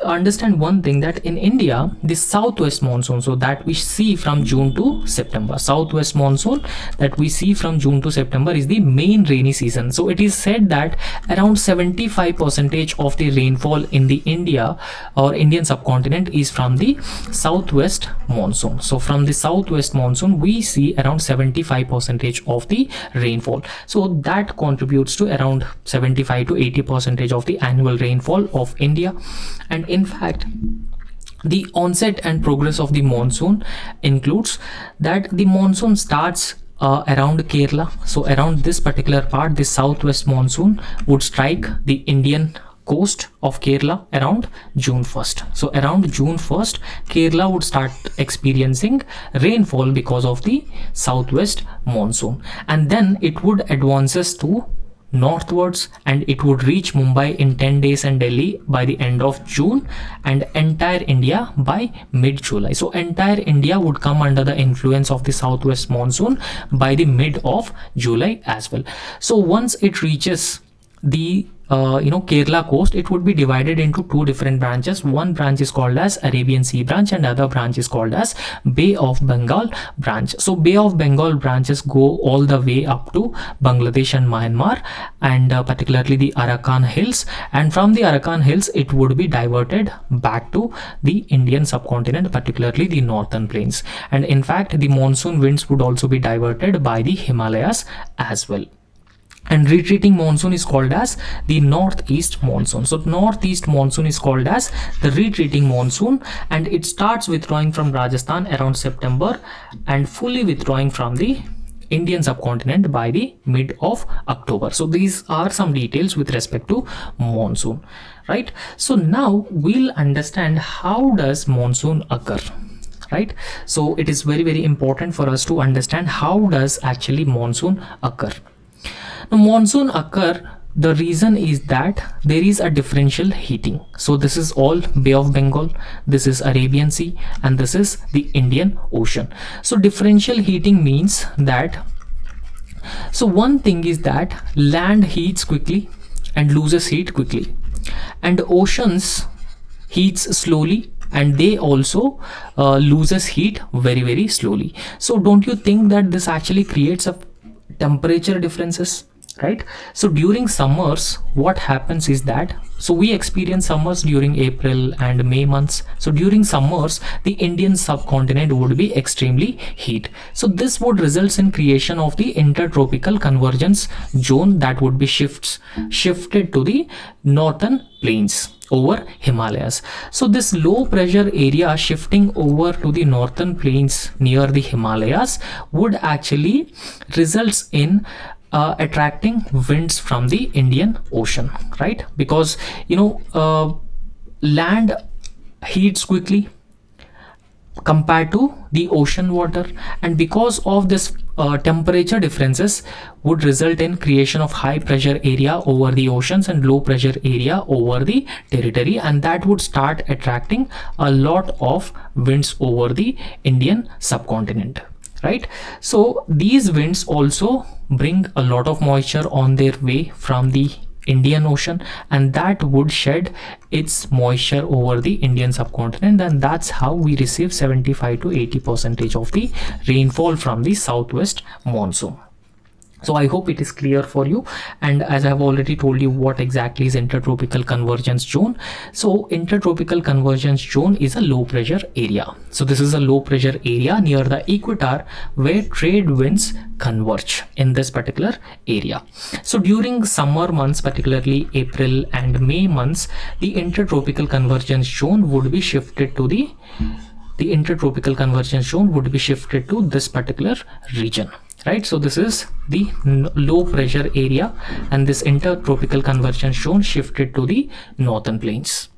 Speaker 1: understand one thing, that in India, the southwest monsoon, so that we see from June to September, southwest monsoon that we see from June to September is the main rainy season. So it is said that around 75% of the rainfall in the India or Indian subcontinent is from the southwest monsoon. So from the southwest monsoon we see around 75% of the rainfall. So that contributes to around 75 to 80% of the annual rainfall of India. And in fact, the onset and progress of the monsoon includes that the monsoon starts around Kerala. So around this particular part, the southwest monsoon would strike the Indian coast of Kerala around June 1st. So around June 1st, Kerala would start experiencing rainfall because of the southwest monsoon, and then it would advances to northwards and it would reach Mumbai in 10 days and Delhi by the end of June, and entire India by mid-July. So entire India would come under the influence of the southwest monsoon by the mid of July as well. So once it reaches the Kerala coast, it would be divided into two different branches. One branch is called as Arabian Sea branch and other branch is called as Bay of Bengal branch. So Bay of Bengal branches go all the way up to Bangladesh and Myanmar, and particularly the Arakan Hills, and from the Arakan Hills it would be diverted back to the Indian subcontinent, particularly the northern plains. And in fact, the monsoon winds would also be diverted by the Himalayas as well. And retreating monsoon is called as the northeast monsoon. So northeast monsoon is called as the retreating monsoon, and it starts withdrawing from Rajasthan around September and fully withdrawing from the Indian subcontinent by the mid of October. So these are some details with respect to monsoon, right? So now we'll understand how does monsoon occur, right? So it is very, very important for us to understand how does actually monsoon occur. Now monsoon occur, the reason is that there is a differential heating. So this is all Bay of Bengal, this is Arabian Sea, and this is the Indian Ocean. So differential heating means that, so one thing is that land heats quickly and loses heat quickly, and oceans heats slowly and they also loses heat very, very slowly. So don't you think that this actually creates a temperature differences, right? So during summers what happens is that, so we experience summers during April and May months. So during summers the Indian subcontinent would be extremely heat. So this would result in creation of the intertropical convergence zone that would be shifted to the northern plains over Himalayas. So this low pressure area shifting over to the northern plains near the Himalayas would actually results in attracting winds from the Indian Ocean, right? Because land heats quickly compared to the ocean water, and because of this temperature differences would result in creation of high pressure area over the oceans and low pressure area over the territory, and that would start attracting a lot of winds over the Indian subcontinent, right? So these winds also bring a lot of moisture on their way from the Indian Ocean, and that would shed its moisture over the Indian subcontinent, and that's how we receive 75 to 80% of the rainfall from the southwest monsoon. So I hope it is clear for you, and as I have already told you what exactly is intertropical convergence zone. So intertropical convergence zone is a low pressure area. So this is a low pressure area near the equator where trade winds converge in this particular area. So during summer months, particularly April and May months, the intertropical convergence zone would be shifted to the intertropical convergence zone would be shifted to this particular region, right? So this is the low pressure area, and this intertropical convergence zone shifted to the northern plains,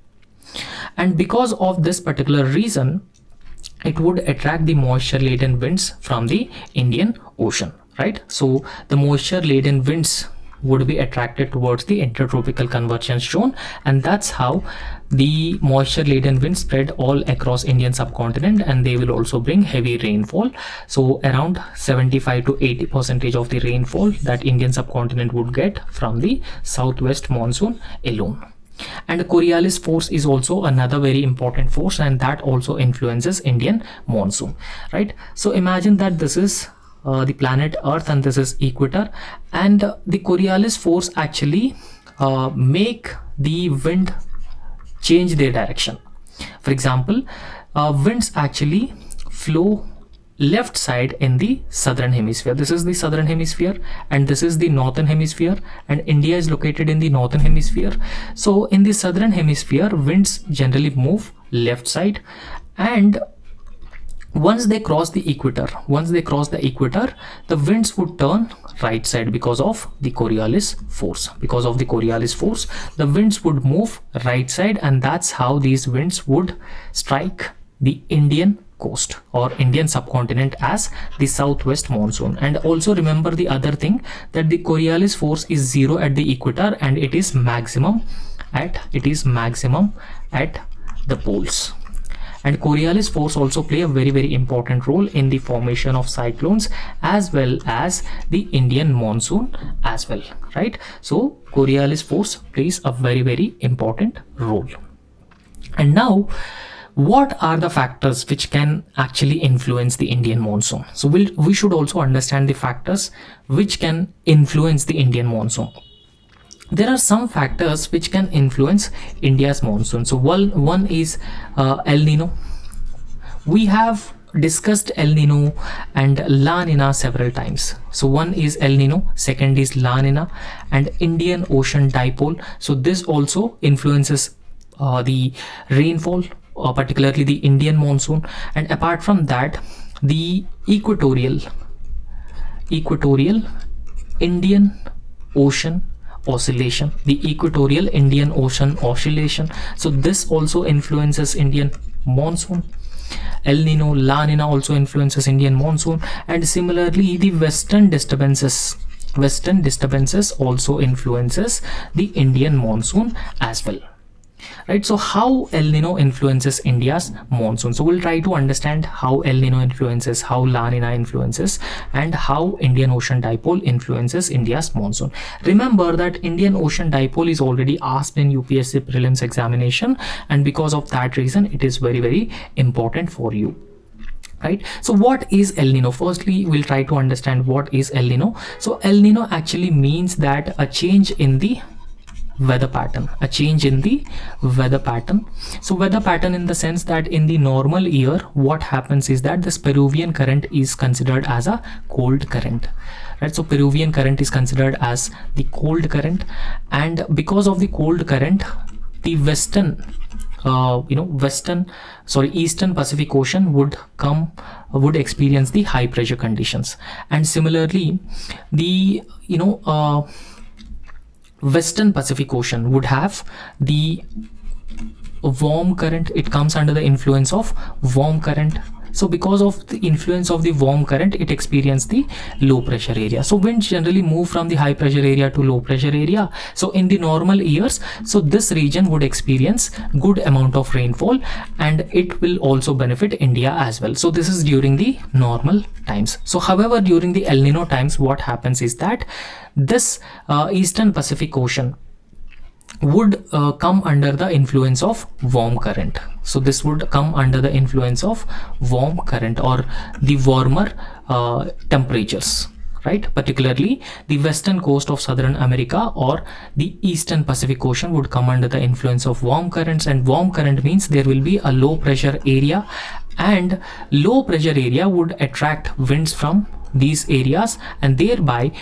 Speaker 1: and because of this particular reason it would attract the moisture laden winds from the Indian Ocean, right? So the moisture laden winds would be attracted towards the intertropical convergence zone, and that's how the moisture laden winds spread all across Indian subcontinent, and they will also bring heavy rainfall. So around 75 to 80% of the rainfall that Indian subcontinent would get from the southwest monsoon alone. And Coriolis force is also another very important force, and that also influences Indian monsoon, right? So imagine that this is the planet Earth and this is equator, and the Coriolis force actually make the wind change their direction. For example, winds actually flow left side in the southern hemisphere. This is the southern hemisphere and this is the northern hemisphere, and India is located in the northern hemisphere. So in the southern hemisphere, winds generally move left side, and once they cross the equator, the winds would turn right side because of the Coriolis force. Because of the Coriolis force, the winds would move right side, and that's how these winds would strike the Indian coast or Indian subcontinent as the southwest monsoon. And also remember the other thing, that the Coriolis force is 0 at the equator and it is maximum at the poles. And Coriolis force also play a very important role in the formation of cyclones as well as the Indian monsoon as well, right? So Coriolis force plays a very important role. And now, what are the factors which can actually influence the Indian monsoon? So we should also understand the factors which can influence the Indian monsoon. There are some factors which can influence India's monsoon. So one is El Nino. We have discussed El Nino and La Nina several times. So one is El Nino, second is La Nina, and Indian Ocean Dipole. So this also influences the rainfall, particularly the Indian monsoon. And apart from that, the equatorial Indian Ocean oscillation, so this also influences Indian monsoon. El Nino, La Nina also influences Indian monsoon, and similarly the western disturbances also influences the Indian monsoon as well, right? So how El Nino influences India's monsoon? So we'll try to understand how El Nino influences, how La Nina influences, and how Indian Ocean Dipole influences India's monsoon. Remember that Indian Ocean Dipole is already asked in UPSC prelims examination, and because of that reason it is very important for you, right? So what is El Nino? Firstly, we'll try to understand what is El Nino. So El Nino actually means that a change in the weather pattern, So weather pattern in the sense that in the normal year, what happens is that this Peruvian current is considered as a cold current, right? So Peruvian current is considered as the cold current, and because of the cold current, the Eastern Pacific Ocean would experience the high pressure conditions. And similarly, the Western Pacific Ocean would have the warm current. It comes under the influence of warm current. So because of the influence of the warm current, it experiences the low pressure area. So winds generally move from the high pressure area to low pressure area. So in the normal years, so this region would experience good amount of rainfall, and it will also benefit India as well. So this is during the normal times. So however, during the El Nino times, what happens is that this Eastern Pacific Ocean would come under the influence of warm current. So this would come under the influence of warm current or the warmer temperatures, right? Particularly the western coast of Southern America or the Eastern Pacific Ocean would come under the influence of warm currents, and warm current means there will be a low pressure area, and low pressure area would attract winds from these areas, and thereby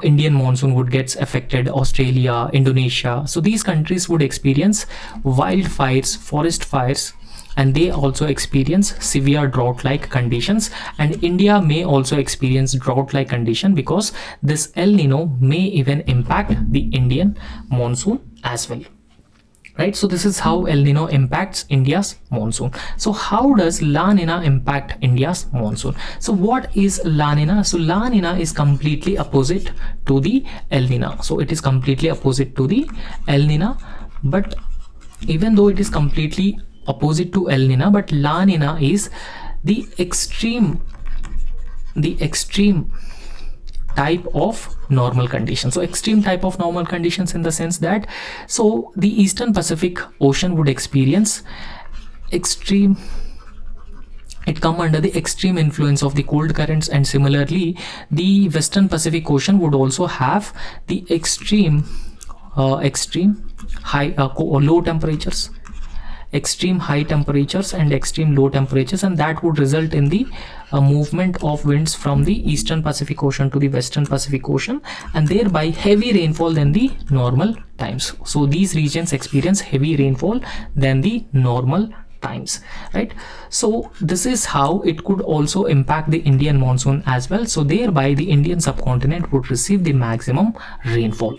Speaker 1: Indian monsoon would get affected. Australia, Indonesia, so these countries would experience wildfires, forest fires, and they also experience severe drought-like conditions. And India may also experience drought-like condition because this El Nino may even impact the Indian monsoon as well, right? So this is how El Nino impacts India's monsoon. So how does La Nina impact India's monsoon? So what is La Nina? So La Nina is completely opposite to the El Nino. So it is completely opposite to the El Nino, but even though it is completely opposite to El Nino, but La Nina is the extreme type of normal conditions. So extreme type of normal conditions in the sense that, so the Eastern Pacific Ocean would experience extreme, it come under the extreme influence of the cold currents, and similarly the Western Pacific Ocean would also have the extreme high low temperatures, extreme high temperatures and extreme low temperatures, and that would result in the movement of winds from the Eastern Pacific Ocean to the Western Pacific Ocean, and thereby heavy rainfall than the normal times. So these regions experience heavy rainfall than the normal times, right? So this is how it could also impact the Indian monsoon as well. So thereby the Indian subcontinent would receive the maximum rainfall,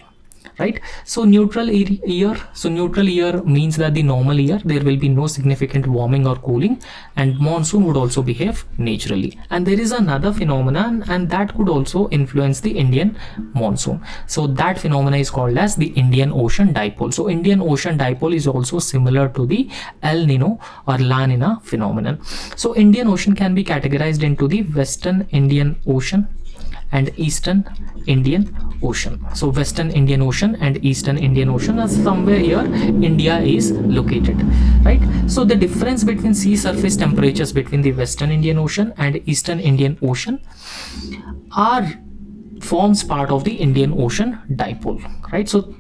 Speaker 1: right? So neutral year, so neutral year means that the normal year there will be no significant warming or cooling, and monsoon would also behave naturally. And there is another phenomenon, and that could also influence the Indian monsoon. So that phenomena is called as the Indian Ocean Dipole. So Indian Ocean Dipole is also similar to the El Nino or La Nina phenomenon. So Indian Ocean can be categorized into the Western Indian Ocean and Eastern Indian Ocean. So Western Indian Ocean and Eastern Indian Ocean, as somewhere here India is located, right? So the difference between sea surface temperatures between the Western Indian Ocean and Eastern Indian Ocean forms part of the Indian Ocean Dipole, right? So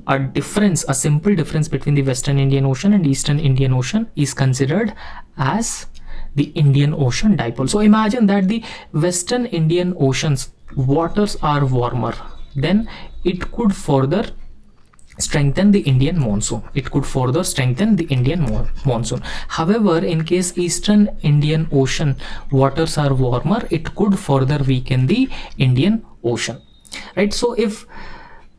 Speaker 1: a simple difference between the Western Indian Ocean and Eastern Indian Ocean is considered as the Indian Ocean Dipole. So imagine that the Western Indian Ocean's waters are warmer, then it could further strengthen the Indian monsoon. It could further strengthen the Indian monsoon. However, in case Eastern Indian Ocean waters are warmer, it could further weaken the Indian Ocean, right? So if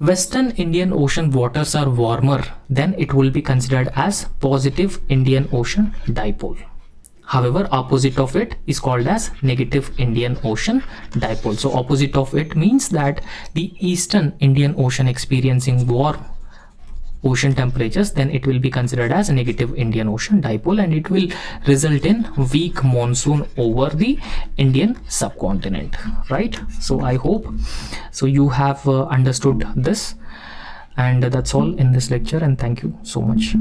Speaker 1: Western Indian Ocean waters are warmer, then it will be considered as positive Indian Ocean Dipole. However, opposite of it is called as negative Indian Ocean Dipole. So opposite of it means that the Eastern Indian Ocean experiencing warm ocean temperatures, then it will be considered as negative Indian Ocean Dipole, and it will result in weak monsoon over the Indian subcontinent, right? So I hope so you have understood this, and that's all in this lecture, and thank you so much.